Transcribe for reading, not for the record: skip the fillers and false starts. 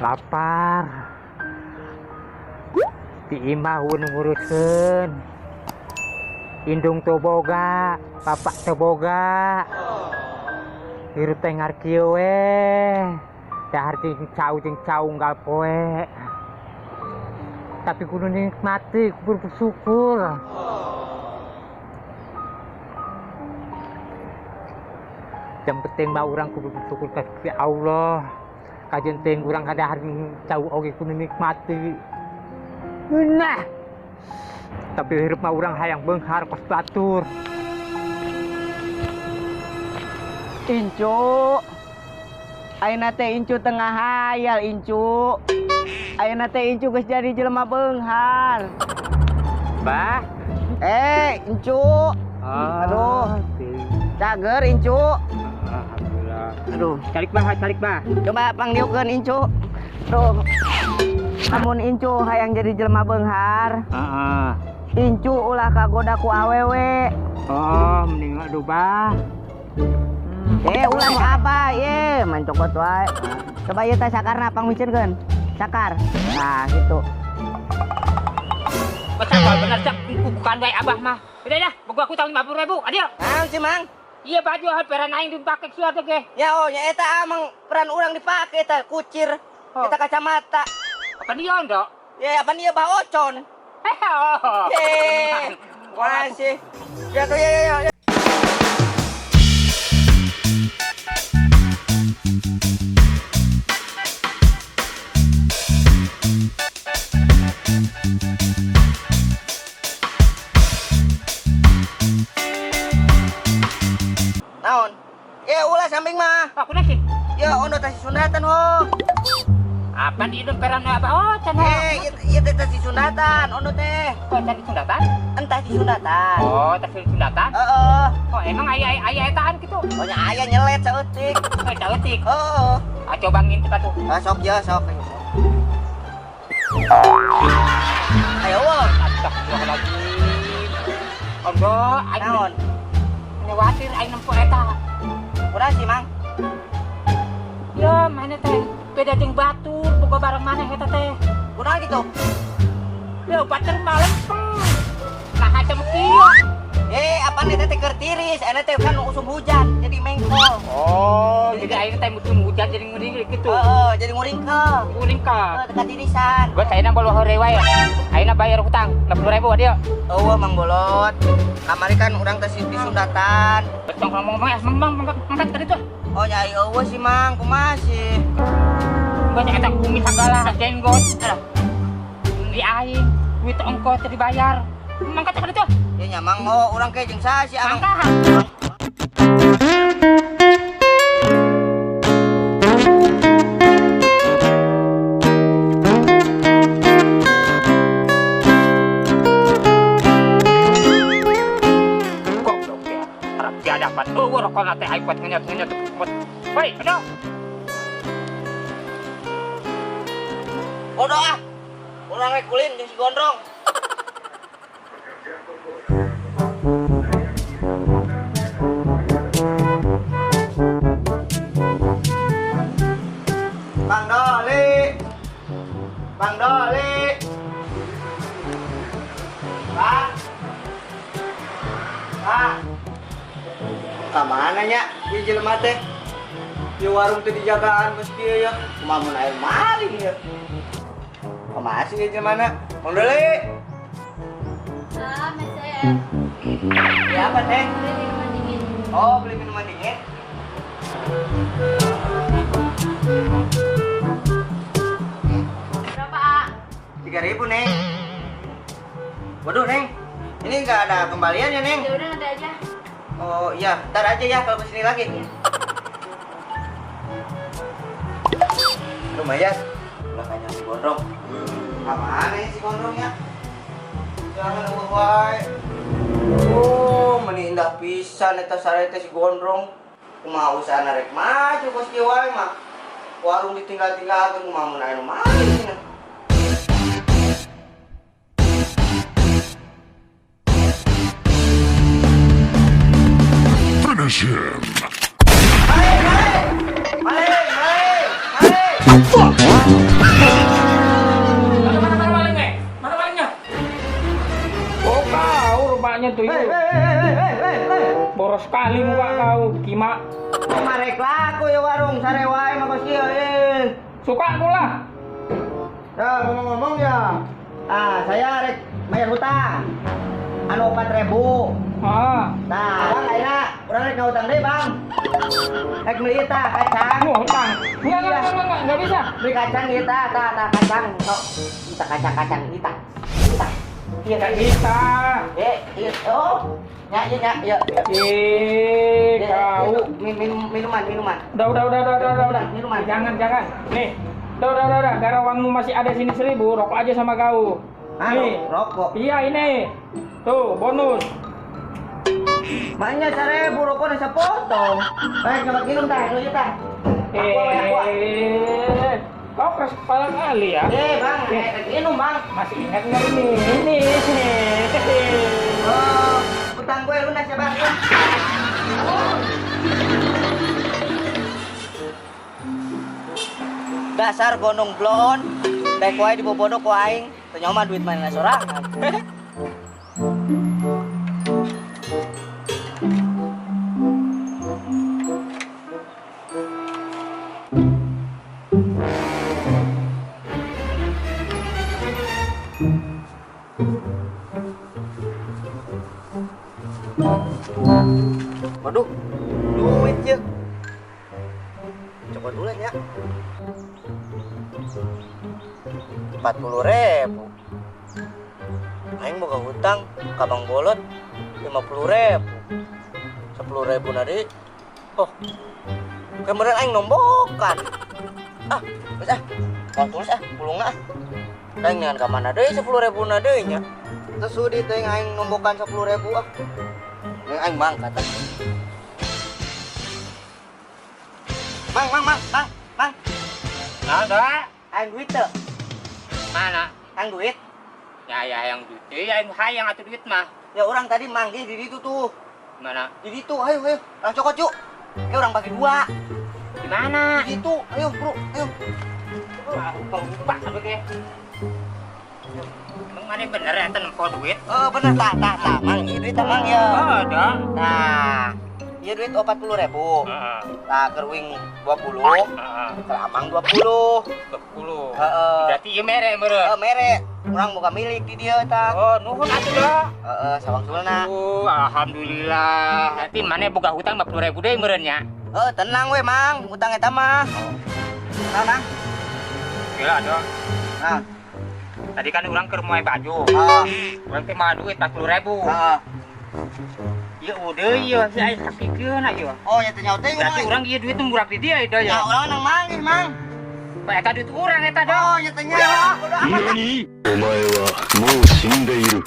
Lapar. Di imah nguruskeun. Indung teu boga, bapak teu boga. Hirup teh ngarkieu we. Dahar jeung cau unggal poe. Tapi kudu nikmati, kudu bersyukur. Yang penting mah urang kudu bersyukur ka Allah. Kajen teh urang kadahar cau oge kudu nikmati. Nah. Tapi hirup mah urang hayang beunghar kos batur. Incu. Ayeuna teh Incu tengah hayal Incu. Ayeuna teh Incu geus jadi jelema beunghar. Bah. Incu. Aduh. Cager Incu. Alhamdulillah. Aduh, Calik bah. coba panggilkeun Incu. Tuh. Amun Incu hayang jadi jelema beunghar. Heeh. Incu ulah kagoda ku awewe. Oh, mending aduh bah. Ulah nu abah ye, mancokot wae. Coba ieu teh sakarna pangmicirkeun. Sakar. Nah, gitu. Bener cak, bukan wae abah mah. Udah dah, boga aku tahun 50.000. Adil. Naon sih, Mang? Iya baju peran aing dipake suatu ge. Ya nya eta amang peran urang dipake eta kucir. Eta kacamata. Apa dia ndok? Ya apa nih bah ocon? Masih. Ya tuh ya. Naon? Ya ulah samping mah. Aku nasi. Ya ono tasi sundatan ho. Apa di hidung peran abah? Oh, cenah. Iya teh tasi sundatan, ono teh. Oh, tadi sundatan? Entah di sundatan. Oh, tadi sundatan? Heeh. Oh, emang aya etaan gitu? Oh nya aya nyelet saeutik. Oh, caeutik. Heeh. Ah, coba ngintip atuh. Sok ya, sok. Ayo wah. Astagfirullahaladzim. Ondo, aing Naon? nyawatir aing nempo eta. Kurang sih, Mang. Ya, mana teh beda jeung batur, boga barang maneh eta teh. Kurang gitu. Ya, batur malem. Nah, macam kieu. Apa nih teh keur tiris, ene teh kan usum hujan jadi mengkol. Oh, jadi aing teh musim hujan jadi nguring gitu. Heeh, jadi nguringkel. Nguring ka. Dekat tirisan. Gua ayeuna bolo hore wae. Ayeuna bayar hutang 60.000 dia. Eueuh Mang Bolot. Kamari kan urang teh di sundatan. Betul ngomong-ngomong ya, mangkat tadi tuh. Oh nyai eueuh sih Mang, kumaha sih? Gua nya eta kumis sagala jenggot. Di aing, duit ongkos teh dibayar. Mangkat tadi tuh. Ya nyamang urang ke jeung saha sih Ang? Mangkat. Dapat rokok nate iPad ngenyot baik bener Bodoh ah. Urang rek kulin jeung si Gondrong. Bang Doli. Bang. Kamana nya di jelema teh? Di warung teh dijagaan geus kieu ya. Kumaha mun air maling ya. Kumaha sih di jelema? Mang Doli. Saya. Ya apa teh? Beli minuman dingin. Oh, beli minuman dingin. Berapa, A? 3.000, Neng. Waduh, Neng. Ini nggak ada kembalian ya, Neng? Ya udah nanti aja. Oh iya, ntar aja ya kalau kesini lagi. Lumayan. Belakangnya si Gondrong. Apaan nih si Gondrongnya? Jangan wae. Oh, meni indah pisan eta sareta si Gondrong. Kumaha usahana rek maju kos kieu wae mah. Warung ditinggal-tinggalkeun kumaha mun aya nu maling. Finish him. Malik! Mana malingnya? Mana malingnya? Oh kau rupanya tuh Hei, yuk. Boros sekali muka kau, Kima. Marek laku ya warung sarewai makasih. Suka pula. Ya ngomong-ngomong ya. Saya rek bayar hutang. Anu 4.000. Ah, Nah, bang akhirnya orang rek ngutang deh bang. Rek beli ita kacang. mau hutang? Enggak bisa. Beli kacang ita, kacang. Tok, ita kacang ita. Iya Enggak kan? bisa. Iya. Oh, ya. Kau. Minuman. Udah. Minuman. Jangan. Nih. Udah. Gara uangmu masih ada sini 1.000, rokok aja sama kau. Nih. Rokok. Iya ini. Tuh, bonus. Maknya 1.000 rokok nasa potong. Baik, coba minum tah, dulu tah. Aqua. Kau keras kepala kali ya. Bang, minum bang. Masih ingat nggak ini? Oh, utang gue lunas ya bang. Dasar gonong blon, baik wae di bobodo ku aing, teu nyaman duit mana sorangan. Waduh, duit ya. Coba dulu ya. 40.000. Aing boga hutang ka Bang Bolot 50.000. 10.000 nadi. Oh. Kemudian aing nombokan. Wis Kau tulis pulungna Aing ngan ka mana deui 10.000 na deui nya. Terus sudi teh aing nombokan 10.000 Aing mangkat. Mang. Ada. Aing duit teu. Mana? Aing duit. Ya yang duit. Ya yang hayang atuh duit mah. Ya orang tadi manggih di ditu tuh. Mana? Di ditu, ayo. Lang cokot yuk. Orang bagi 2. Di mana? Di ditu, ayo bro, ayo. Kau lupa apa kayak? Emang mana bener ya nempel duit? Bener tah, mang. Ieu duit mang ya. Ada. Nah, ieu duit 40.000. Tah kerwing 20. Kelamang 20. 10. Heeh. Berarti ieu mere meureun. Mere. Urang boga milik di dieu tah. Oh, nuhun atuh da. Sawang sulna. Alhamdulillah. Berarti mana boga hutang 50.000 deui meureun nya. Tenang we, Mang. Utang eta mah. Mang. Gila ada. Nah, Tadi kan orang ke rumah baju. Orang teh mah duit 40.000. Ya udah ya, si aya sakikeun aja. Oh, nya teh nyawa teh. Berarti orang ieu duit murah di dia da ya. Ya urang nang manggih, Mang. Pak eta duit urang eta da. Oh, nya teh nyawa. Bodo amat. 何お前はもう死んでいる。